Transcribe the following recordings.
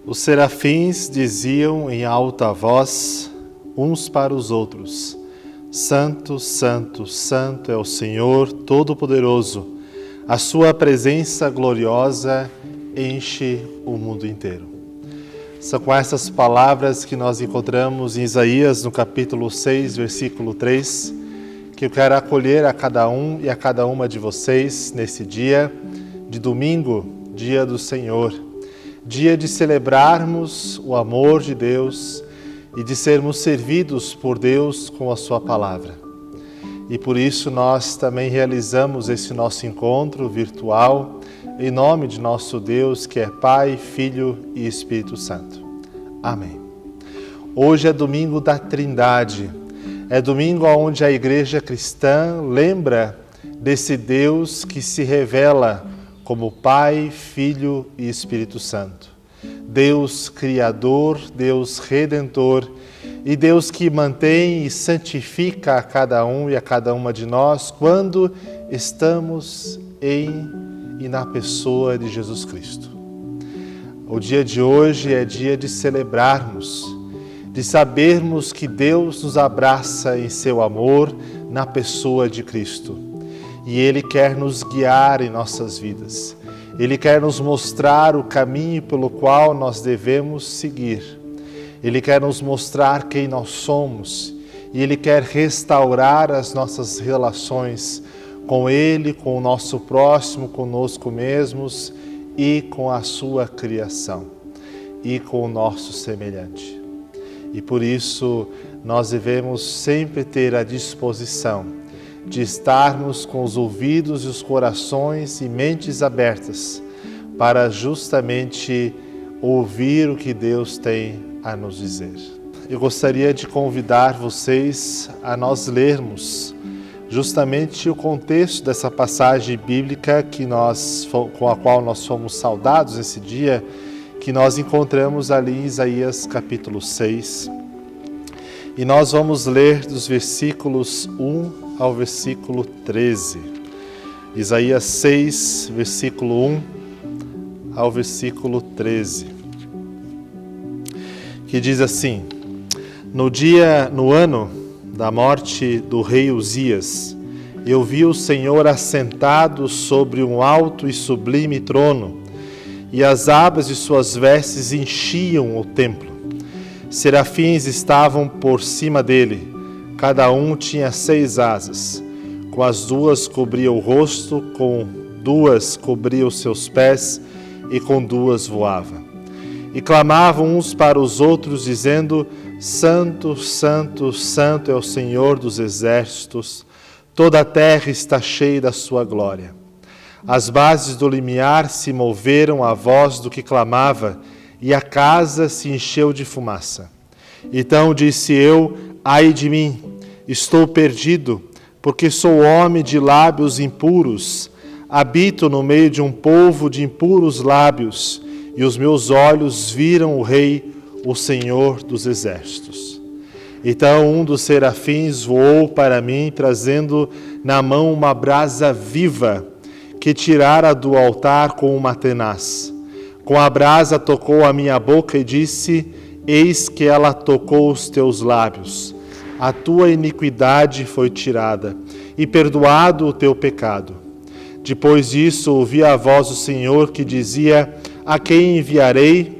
Os serafins diziam em alta voz, uns para os outros: Santo, Santo, Santo é o Senhor Todo-Poderoso. A sua presença gloriosa enche o mundo inteiro. São com essas palavras que nós encontramos em Isaías, no capítulo 6, versículo 3, que eu quero acolher a cada um e a cada uma de vocês nesse dia de domingo, dia do Senhor, dia de celebrarmos o amor de Deus e de sermos servidos por Deus com a sua palavra. E por isso nós também realizamos esse nosso encontro virtual em nome de nosso Deus, que é Pai, Filho e Espírito Santo. Amém. Hoje é domingo da Trindade, é domingo onde a Igreja cristã lembra desse Deus que se revela como Pai, Filho e Espírito Santo. Deus Criador, Deus Redentor e Deus que mantém e santifica a cada um e a cada uma de nós quando estamos em e na pessoa de Jesus Cristo. O dia de hoje é dia de celebrarmos, de sabermos que Deus nos abraça em seu amor na pessoa de Cristo. E Ele quer nos guiar em nossas vidas. Ele quer nos mostrar o caminho pelo qual nós devemos seguir. Ele quer nos mostrar quem nós somos. E Ele quer restaurar as nossas relações com Ele, com o nosso próximo, conosco mesmos e com a sua criação e com o nosso semelhante. E por isso nós devemos sempre ter a disposição de estarmos com os ouvidos e os corações e mentes abertas para justamente ouvir o que Deus tem a nos dizer. Eu gostaria de convidar vocês a nós lermos justamente o contexto dessa passagem bíblica com a qual nós fomos saudados esse dia, que nós encontramos ali em Isaías capítulo 6. E nós vamos ler dos versículos 1 ao versículo 13. Isaías 6, versículo 1 ao versículo 13. Que diz assim: No ano da morte do rei Uzias, eu vi o Senhor assentado sobre um alto e sublime trono, e as abas de suas vestes enchiam o templo. Serafins estavam por cima dele, cada um tinha 6 asas. Com as 2 cobria o rosto, com 2 cobria os seus pés, e com 2 voava. E clamavam uns para os outros, dizendo: Santo, Santo, Santo é o Senhor dos exércitos, toda a terra está cheia da sua glória. As bases do limiar se moveram à voz do que clamava, e a casa se encheu de fumaça. Então disse eu: ai de mim, estou perdido, porque sou homem de lábios impuros, habito no meio de um povo de impuros lábios, e os meus olhos viram o Rei, o Senhor dos exércitos. Então um dos serafins voou para mim, trazendo na mão uma brasa viva, que tirara do altar com uma tenaz. Com a brasa tocou a minha boca e disse: eis que ela tocou os teus lábios. A tua iniquidade foi tirada, e perdoado o teu pecado. Depois disso, ouvi a voz do Senhor que dizia: a quem enviarei?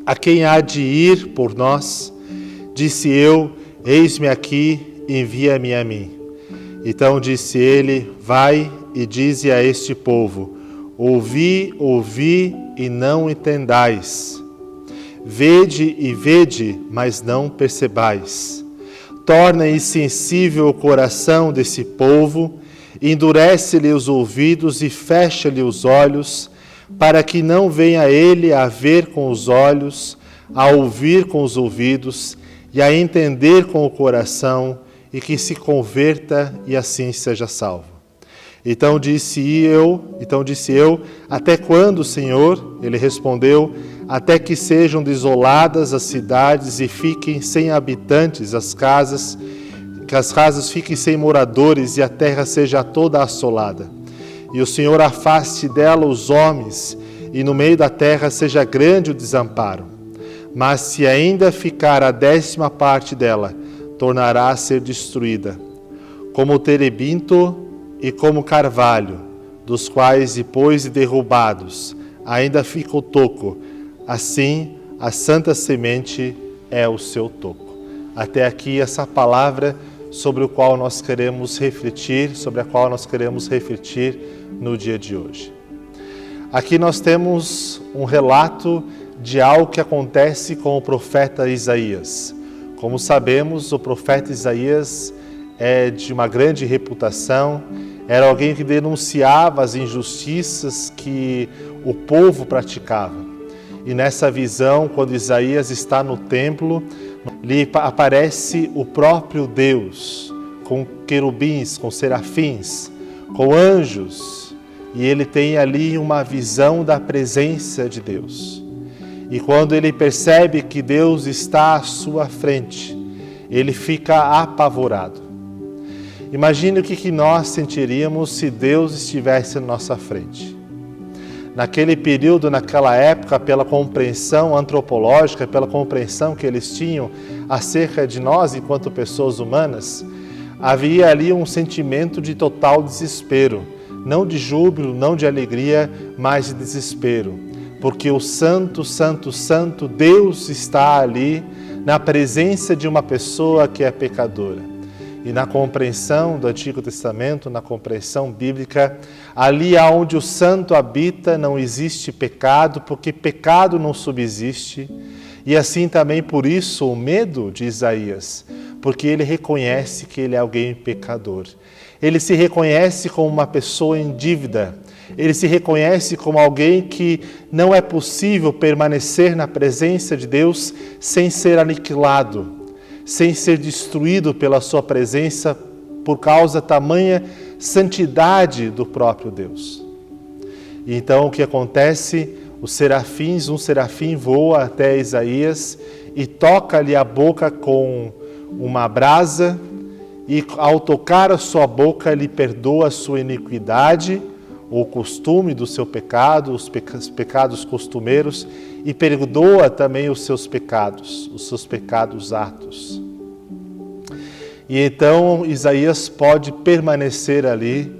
A quem há de ir por nós? Disse eu: eis-me aqui, envia-me a mim. Então disse ele: vai e dize a este povo: ouvi, ouvi e não entendais. Vede e vede, mas não percebais. Torna insensível o coração desse povo, endurece-lhe os ouvidos e fecha-lhe os olhos, para que não venha ele a ver com os olhos, a ouvir com os ouvidos e a entender com o coração, e que se converta e assim seja salvo. Então disse eu, até quando, Senhor? Ele respondeu: até que sejam desoladas as cidades e fiquem sem habitantes as casas que as casas fiquem sem moradores e a terra seja toda assolada. E o Senhor afaste dela os homens, e no meio da terra seja grande o desamparo. Mas se ainda ficar a 10ª parte dela, tornará a ser destruída. Como o terebinto e como o carvalho, dos quais depois de derrubados ainda fica o toco, assim a santa semente é o seu toco. Até aqui essa palavra sobre a qual nós queremos refletir no dia de hoje. Aqui nós temos um relato de algo que acontece com o profeta Isaías. Como sabemos, o profeta Isaías é de uma grande reputação, era alguém que denunciava as injustiças que o povo praticava. E nessa visão, quando Isaías está no templo, lhe aparece o próprio Deus, com querubins, com serafins, com anjos, e ele tem ali uma visão da presença de Deus. E quando ele percebe que Deus está à sua frente, ele fica apavorado. Imagine o que nós sentiríamos se Deus estivesse à nossa frente. Naquele período, naquela época, pela compreensão antropológica, pela compreensão que eles tinham acerca de nós enquanto pessoas humanas, havia ali um sentimento de total desespero, não de júbilo, não de alegria, mas de desespero, porque o Santo, Santo, Santo, Deus está ali na presença de uma pessoa que é pecadora. E na compreensão do Antigo Testamento, na compreensão bíblica, ali onde o santo habita não existe pecado, porque pecado não subsiste. E assim também por isso o medo de Isaías, porque ele reconhece que ele é alguém pecador. Ele se reconhece como uma pessoa em dívida. Ele se reconhece como alguém que não é possível permanecer na presença de Deus sem ser aniquilado, sem ser destruído pela sua presença por causa da tamanha santidade do próprio Deus. E então o que acontece? Um serafim voa até Isaías e toca-lhe a boca com uma brasa e ao tocar a sua boca ele perdoa a sua iniquidade, o costume do seu pecado, os pecados costumeiros, e perdoa também os seus pecados atos. E então Isaías pode permanecer ali,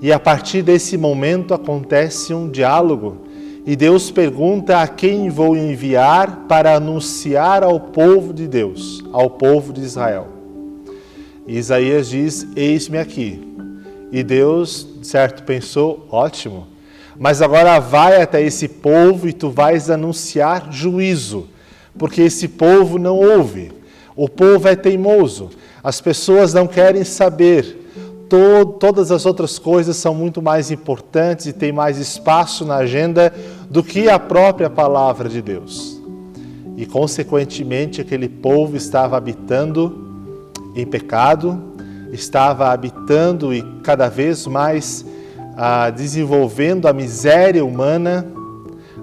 e a partir desse momento acontece um diálogo, e Deus pergunta a quem vou enviar para anunciar ao povo de Deus, ao povo de Israel. E Isaías diz, eis-me aqui. E Deus, certo, pensou, ótimo, mas agora vai até esse povo e tu vais anunciar juízo, porque esse povo não ouve, o povo é teimoso, as pessoas não querem saber, todas as outras coisas são muito mais importantes e têm mais espaço na agenda do que a própria palavra de Deus. E consequentemente aquele povo estava habitando em pecado, estava habitando e cada vez mais desenvolvendo a miséria humana,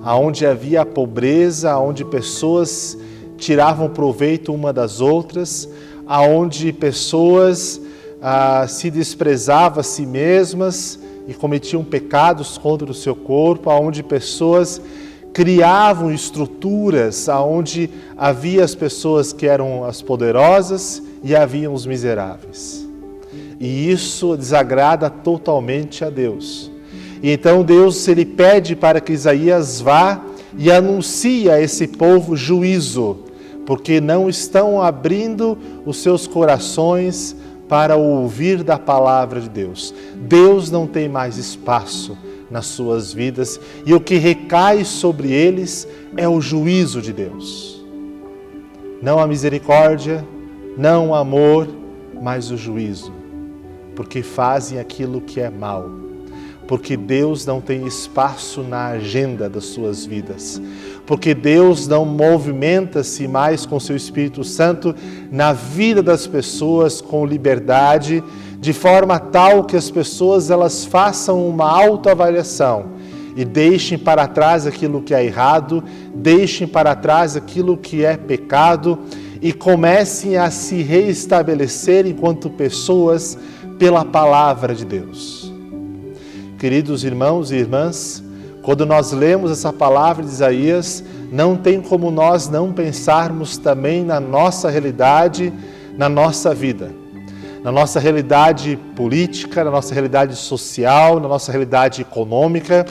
aonde havia a pobreza, aonde pessoas tiravam proveito uma das outras, aonde pessoas se desprezavam a si mesmas e cometiam pecados contra o seu corpo, aonde pessoas criavam estruturas, aonde havia as pessoas que eram as poderosas e haviam os miseráveis. E isso desagrada totalmente a Deus. E então Deus ele pede para que Isaías vá e anuncie a esse povo juízo, porque não estão abrindo os seus corações para ouvir da palavra de Deus. Deus não tem mais espaço nas suas vidas e o que recai sobre eles é o juízo de Deus. Não a misericórdia, não o amor, mas o juízo. Porque fazem aquilo que é mal, porque Deus não tem espaço na agenda das suas vidas, porque Deus não movimenta-se mais com seu Espírito Santo na vida das pessoas com liberdade, de forma tal que as pessoas elas façam uma autoavaliação e deixem para trás aquilo que é errado, deixem para trás aquilo que é pecado e comecem a se reestabelecer enquanto pessoas pela palavra de Deus. Queridos irmãos e irmãs, quando nós lemos essa palavra de Isaías, não tem como nós não pensarmos também na nossa realidade, na nossa vida. Na nossa realidade política, na nossa realidade social, na nossa realidade econômica.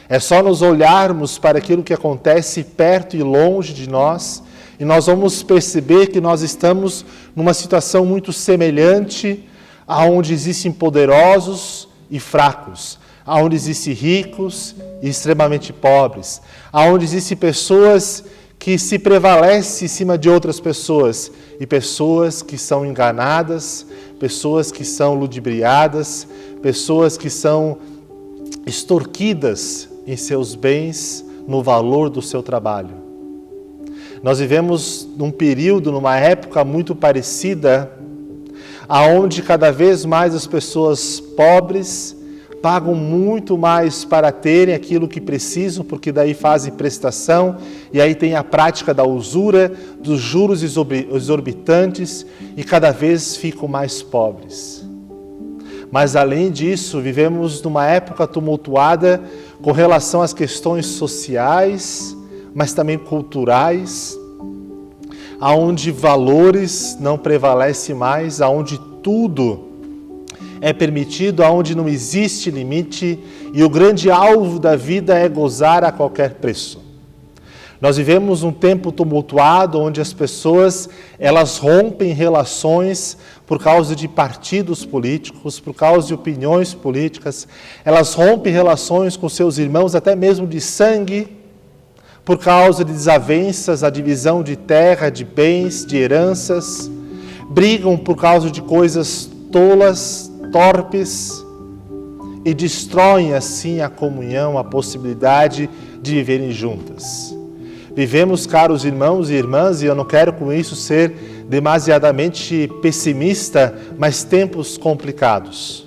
É só nos olharmos para aquilo que acontece perto e longe de nós e nós vamos perceber que nós estamos numa situação muito semelhante aonde existem poderosos e fracos, aonde existem ricos e extremamente pobres, aonde existem pessoas que se prevalecem em cima de outras pessoas e pessoas que são enganadas, pessoas que são ludibriadas, pessoas que são extorquidas em seus bens, no valor do seu trabalho. Nós vivemos num período, numa época muito parecida, aonde cada vez mais as pessoas pobres pagam muito mais para terem aquilo que precisam, porque daí fazem prestação, e aí tem a prática da usura, dos juros exorbitantes, e cada vez ficam mais pobres. Mas além disso, vivemos numa época tumultuada com relação às questões sociais, mas também culturais, aonde valores não prevalecem mais, aonde tudo é permitido, aonde não existe limite e o grande alvo da vida é gozar a qualquer preço. Nós vivemos um tempo tumultuado onde as pessoas elas rompem relações por causa de partidos políticos, por causa de opiniões políticas, elas rompem relações com seus irmãos, até mesmo de sangue, por causa de desavenças, a divisão de terra, de bens, de heranças, brigam por causa de coisas tolas, torpes e destroem assim a comunhão, a possibilidade de viverem juntas. Vivemos, caros irmãos e irmãs, e eu não quero com isso ser demasiadamente pessimista, mas tempos complicados.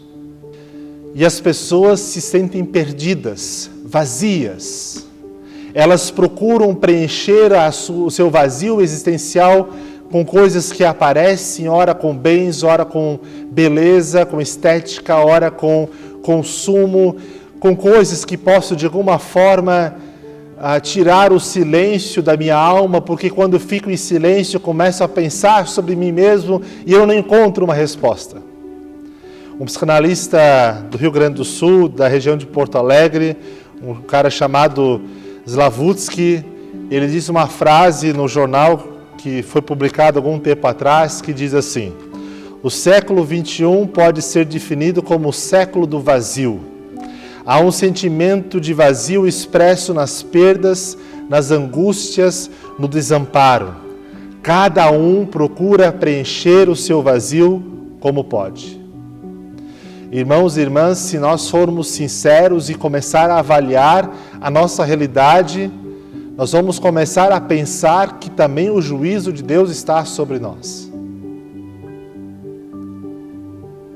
E as pessoas se sentem perdidas, vazias. Elas procuram preencher o seu vazio existencial com coisas que aparecem, ora com bens, ora com beleza, com estética, ora com consumo, com coisas que possam de alguma forma tirar o silêncio da minha alma, porque quando eu fico em silêncio eu começo a pensar sobre mim mesmo e eu não encontro uma resposta. Um psicanalista do Rio Grande do Sul, da região de Porto Alegre, um cara chamado Slavutsky, ele disse uma frase no jornal que foi publicado algum tempo atrás, que diz assim: o século XXI pode ser definido como o século do vazio. Há um sentimento de vazio expresso nas perdas, nas angústias, no desamparo. Cada um procura preencher o seu vazio como pode. Irmãos e irmãs, se nós formos sinceros e começar a avaliar a nossa realidade, nós vamos começar a pensar que também o juízo de Deus está sobre nós.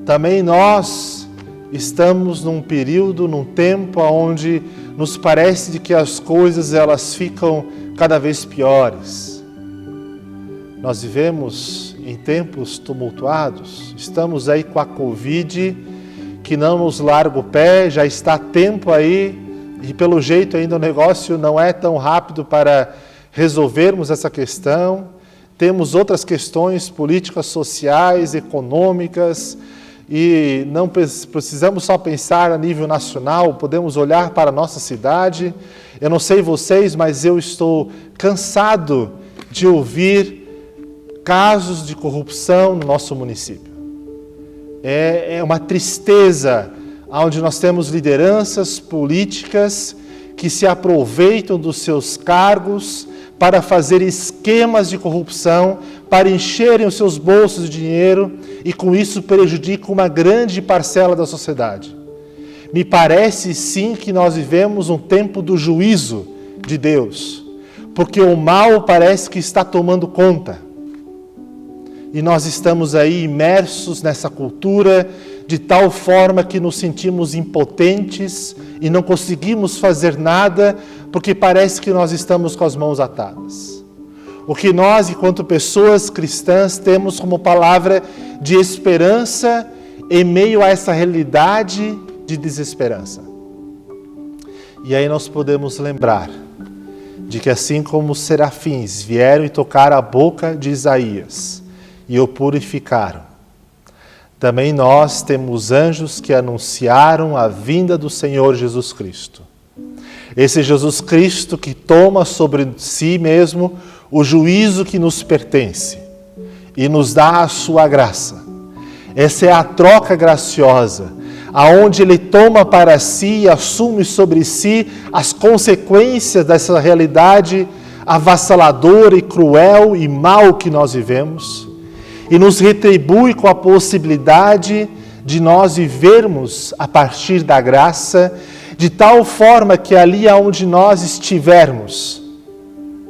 Também nós estamos num período, num tempo onde nos parece de que as coisas elas ficam cada vez piores. Nós vivemos em tempos tumultuados, estamos aí com a Covid, que não nos larga o pé, já está tempo aí, e pelo jeito ainda o negócio não é tão rápido para resolvermos essa questão. Temos outras questões políticas, sociais, econômicas, e não precisamos só pensar a nível nacional, podemos olhar para a nossa cidade. Eu não sei vocês, mas eu estou cansado de ouvir casos de corrupção no nosso município. É uma tristeza onde nós temos lideranças políticas que se aproveitam dos seus cargos para fazer esquemas de corrupção, para encherem os seus bolsos de dinheiro e com isso prejudicam uma grande parcela da sociedade. Me parece sim que nós vivemos um tempo do juízo de Deus, porque o mal parece que está tomando conta. E nós estamos aí imersos nessa cultura de tal forma que nos sentimos impotentes e não conseguimos fazer nada porque parece que nós estamos com as mãos atadas. o que nós, enquanto pessoas cristãs, temos como palavra de esperança em meio a essa realidade de desesperança. E aí nós podemos lembrar de que assim como os serafins vieram e tocaram a boca de Isaías e o purificaram, também nós temos anjos que anunciaram a vinda do Senhor Jesus Cristo. Esse Jesus Cristo que toma sobre si mesmo o juízo que nos pertence e nos dá a sua graça. Essa é a troca graciosa, aonde Ele toma para si e assume sobre si as consequências dessa realidade avassaladora e cruel e mal que nós vivemos e nos retribui com a possibilidade de nós vivermos a partir da graça, de tal forma que ali onde nós estivermos,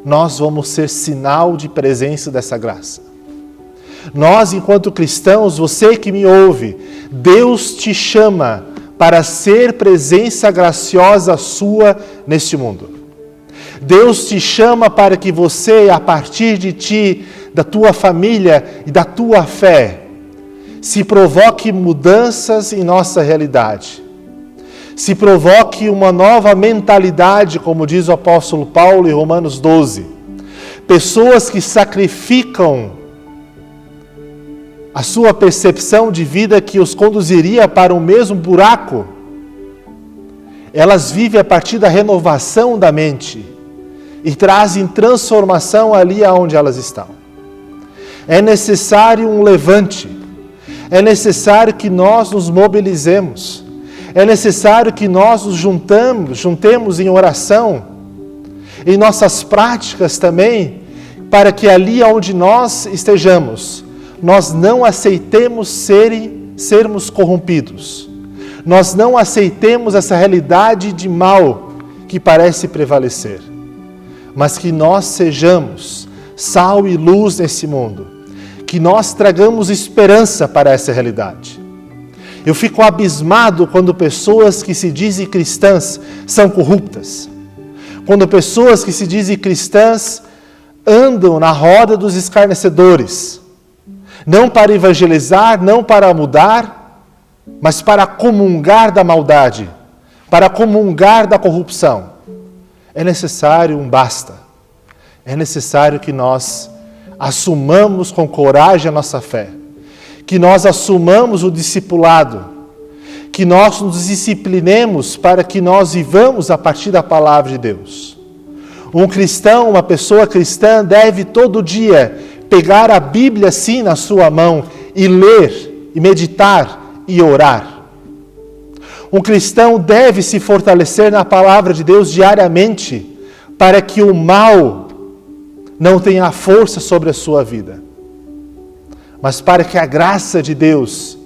nós vamos ser sinal de presença dessa graça. Nós, enquanto cristãos, você que me ouve, Deus te chama para ser presença graciosa sua neste mundo. Deus te chama para que você, a partir de ti, da tua família e da tua fé, se provoque mudanças em nossa realidade. Se provoque uma nova mentalidade, como diz o apóstolo Paulo em Romanos 12. Pessoas que sacrificam a sua percepção de vida que os conduziria para o mesmo buraco, elas vivem a partir da renovação da mente e trazem transformação ali aonde elas estão. É necessário um levante, é necessário que nós nos mobilizemos, é necessário que nós nos juntemos em oração, em nossas práticas também, para que ali onde nós estejamos, nós não aceitemos sermos corrompidos. Nós não aceitemos essa realidade de mal que parece prevalecer. Mas que nós sejamos sal e luz nesse mundo. Que nós tragamos esperança para essa realidade. Eu fico abismado quando pessoas que se dizem cristãs são corruptas. Quando pessoas que se dizem cristãs andam na roda dos escarnecedores. Não para evangelizar, não para mudar, mas para comungar da maldade, para comungar da corrupção. É necessário um basta. É necessário que nós assumamos com coragem a nossa fé, que nós assumamos o discipulado, que nós nos disciplinemos para que nós vivamos a partir da palavra de Deus. Um cristão, uma pessoa cristã deve todo dia pegar a Bíblia assim na sua mão e ler, e meditar e orar. Um cristão deve se fortalecer na palavra de Deus diariamente para que o mal não tenha força sobre a sua vida, mas para que a graça de Deus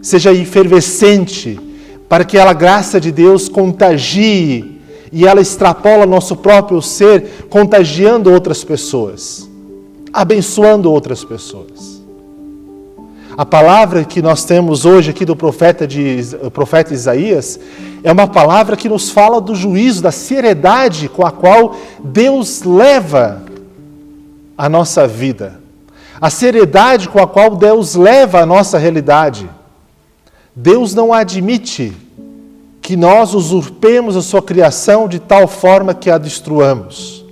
seja efervescente, para que a graça de Deus contagie e ela extrapola nosso próprio ser, contagiando outras pessoas, abençoando outras pessoas. A palavra que nós temos hoje aqui do profeta Isaías é uma palavra que nos fala do juízo, da seriedade com a qual Deus leva a nossa vida, a seriedade com a qual Deus leva a nossa realidade. Deus não admite que nós usurpemos a sua criação de tal forma que a destruamos,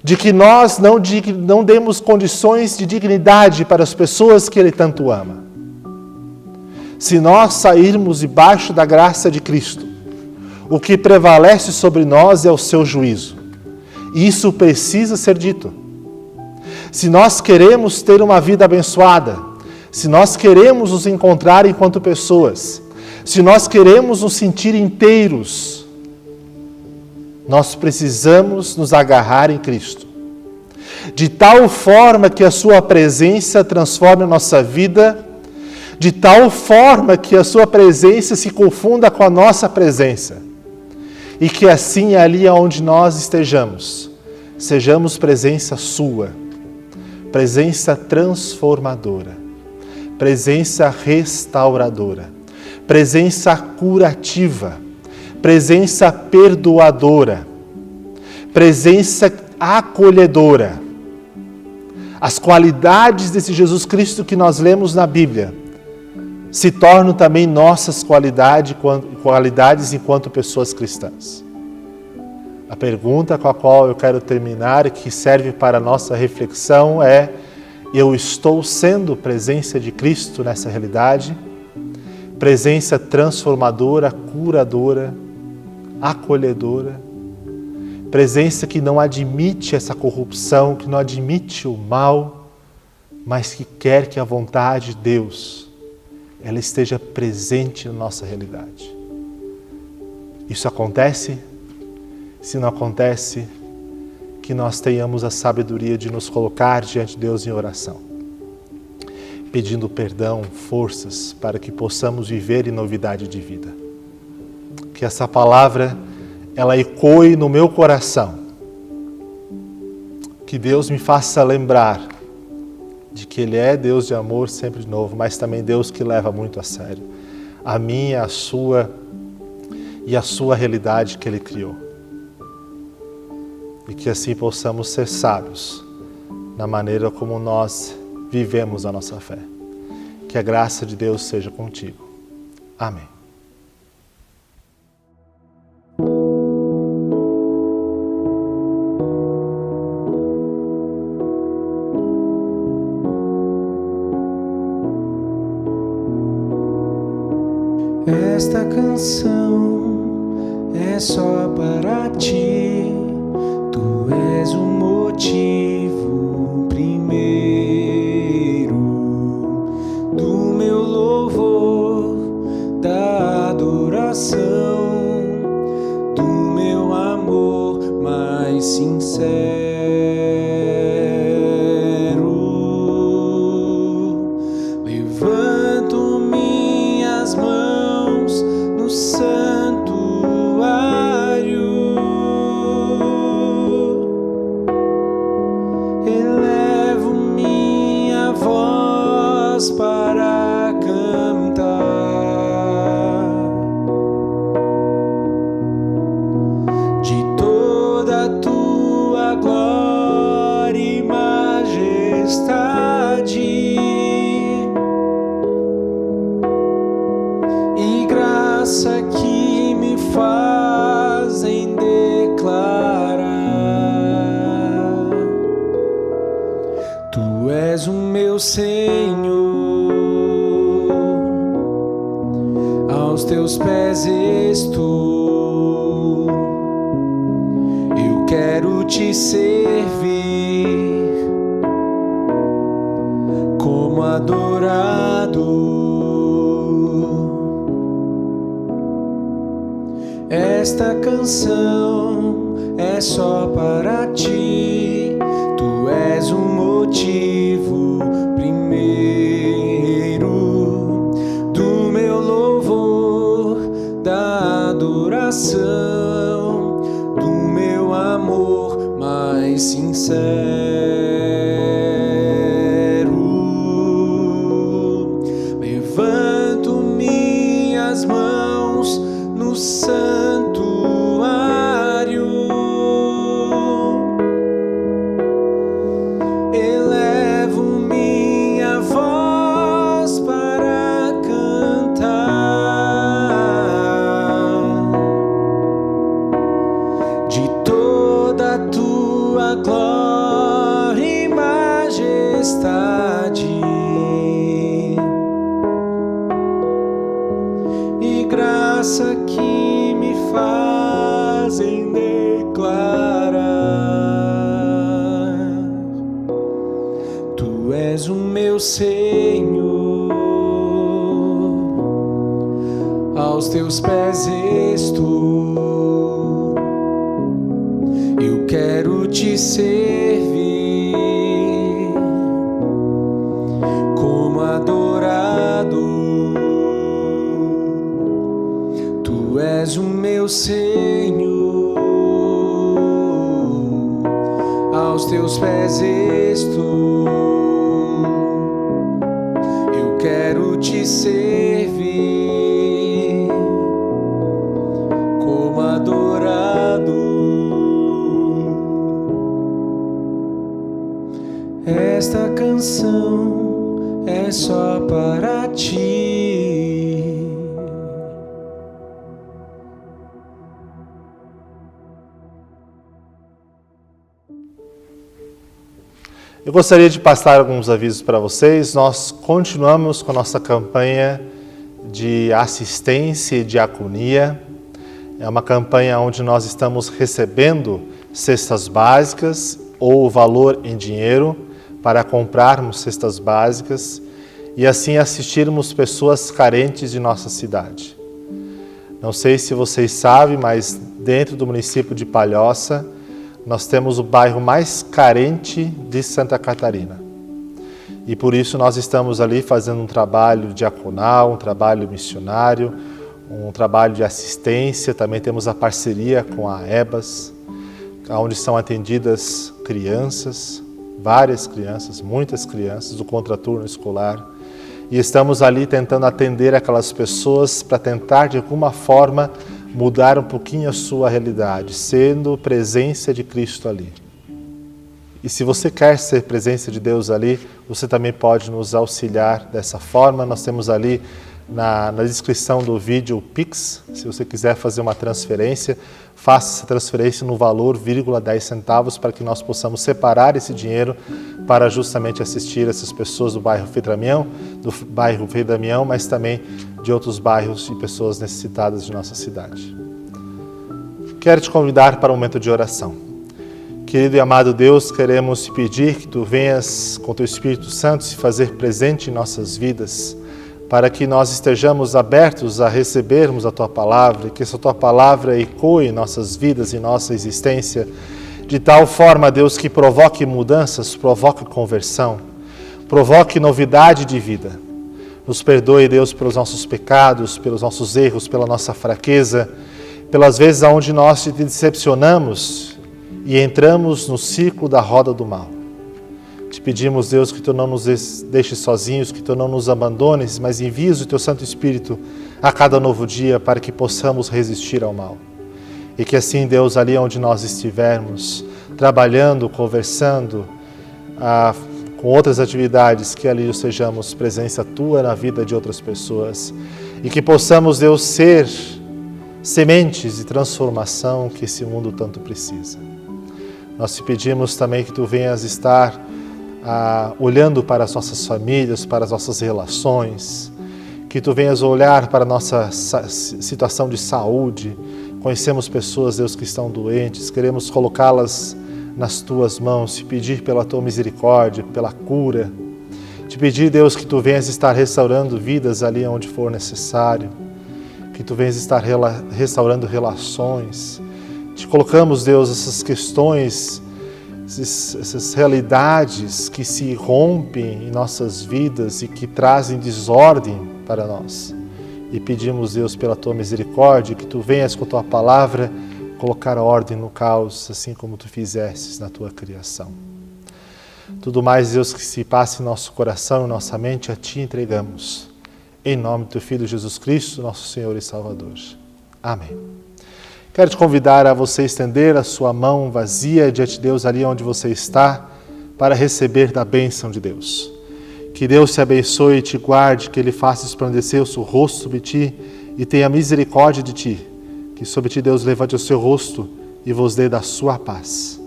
de que nós não demos condições de dignidade para as pessoas que Ele tanto ama. Se nós sairmos debaixo da graça de Cristo, o que prevalece sobre nós é o seu juízo. Isso precisa ser dito. Se nós queremos ter uma vida abençoada, se nós queremos nos encontrar enquanto pessoas, se nós queremos nos sentir inteiros, nós precisamos nos agarrar em Cristo. De tal forma que a sua presença transforme a nossa vida, de tal forma que a sua presença se confunda com a nossa presença. E que assim, ali onde nós estejamos, sejamos presença sua, presença transformadora, presença restauradora, presença curativa, presença perdoadora, presença acolhedora, as qualidades desse Jesus Cristo que nós lemos na Bíblia se tornam também nossas qualidades enquanto pessoas cristãs. A pergunta com a qual eu quero terminar, que serve para a nossa reflexão, é: eu estou sendo presença de Cristo nessa realidade? Presença transformadora, curadora, acolhedora? Presença que não admite essa corrupção, que não admite o mal, mas que quer que a vontade de Deus ela esteja presente na nossa realidade. Isso acontece? Se não acontece, que nós tenhamos a sabedoria de nos colocar diante de Deus em oração, pedindo perdão, forças, para que possamos viver em novidade de vida. Que essa palavra, ela ecoe no meu coração. Que Deus me faça lembrar de que Ele é Deus de amor sempre de novo, mas também Deus que leva muito a sério a minha, a sua e a sua realidade que Ele criou. E que assim possamos ser sábios na maneira como nós vivemos a nossa fé. Que a graça de Deus seja contigo. Amém. Esta canção é só para ti, tu és o motivo primeiro do meu louvor, da adoração, do meu amor mais sincero. Levanto minhas mãos no santuário, elevo minha voz para cantar de toda a tua glória e majestade e graça que me fazem declarar: Tu és o meu Senhor, aos teus pés estou, eu quero te servir como adorado. Esta canção é só para ti, tu és o motivo primeiro do meu louvor, da adoração, do meu amor mais sincero. Levanto minhas mãos no santuário, elevo minha voz para cantar de toda a tua glória e majestade e graça que me fazem declarar: Tu és o meu Senhor, aos teus pés estou, eu quero te servir como adorado. Tu és o meu Senhor, aos teus pés estou, eu quero te servir como adorado. Esta Eu gostaria de passar alguns avisos para vocês. Nós continuamos com a nossa campanha de assistência e diaconia. É uma campanha onde nós estamos recebendo cestas básicas ou valor em dinheiro para comprarmos cestas básicas e assim assistirmos pessoas carentes de nossa cidade. Não sei se vocês sabem, mas dentro do município de Palhoça, nós temos o bairro mais carente de Santa Catarina. E por isso nós estamos ali fazendo um trabalho diaconal, um trabalho missionário, um trabalho de assistência. Também temos a parceria com a EBAS, onde são atendidas crianças, várias crianças, muitas crianças do contraturno escolar. E estamos ali tentando atender aquelas pessoas para tentar, de alguma forma, mudar um pouquinho a sua realidade, sendo presença de Cristo ali. E se você quer ser presença de Deus ali, você também pode nos auxiliar dessa forma. Nós temos ali na descrição do vídeo o Pix. Se você quiser fazer uma transferência, faça essa transferência no valor 10 centavos para que nós possamos separar esse dinheiro para justamente assistir essas pessoas do bairro Frei Damião, mas também de outros bairros e pessoas necessitadas de nossa cidade. Quero te convidar para um momento de oração. Querido e amado Deus, queremos te pedir que Tu venhas com Teu Espírito Santo se fazer presente em nossas vidas, para que nós estejamos abertos a recebermos a Tua Palavra, que essa Tua Palavra ecoe em nossas vidas e nossa existência, de tal forma, Deus, que provoque mudanças, provoque conversão, provoque novidade de vida. Nos perdoe, Deus, pelos nossos pecados, pelos nossos erros, pela nossa fraqueza, pelas vezes onde nós te decepcionamos e entramos no ciclo da roda do mal. Te pedimos, Deus, que Tu não nos deixes sozinhos, que Tu não nos abandones, mas envies o Teu Santo Espírito a cada novo dia para que possamos resistir ao mal. E que assim, Deus, ali onde nós estivermos, trabalhando, conversando, com outras atividades, que ali sejamos presença Tua na vida de outras pessoas. E que possamos, Deus, ser sementes de transformação que esse mundo tanto precisa. Nós te pedimos também que Tu venhas estar olhando para as nossas famílias, para as nossas relações, que Tu venhas olhar para a nossa situação de saúde. Conhecemos pessoas, Deus, que estão doentes, queremos colocá-las nas Tuas mãos, te pedir pela Tua misericórdia, pela cura, te pedir, Deus, que Tu venhas estar restaurando vidas ali onde for necessário, que Tu venhas estar restaurando relações. Te colocamos, Deus, essas questões, essas realidades que se rompem em nossas vidas e que trazem desordem para nós. E pedimos, Deus, pela Tua misericórdia, que Tu venhas com a Tua palavra colocar ordem no caos, assim como Tu fizestes na Tua criação. Tudo mais, Deus, que se passe em nosso coração e nossa mente, a Ti entregamos. Em nome do Teu Filho Jesus Cristo, nosso Senhor e Salvador. Amém. Quero te convidar a você estender a sua mão vazia diante de Deus ali onde você está, para receber da bênção de Deus. Que Deus te abençoe e te guarde, que Ele faça resplandecer o seu rosto sobre ti e tenha misericórdia de ti. Que sobre ti Deus levante o seu rosto e vos dê da sua paz.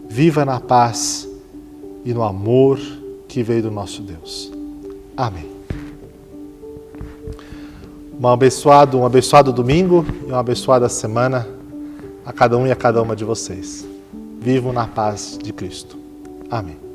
Viva na paz e no amor que veio do nosso Deus. Amém. Um abençoado domingo e uma abençoada semana a cada um e a cada uma de vocês. Vivam na paz de Cristo. Amém.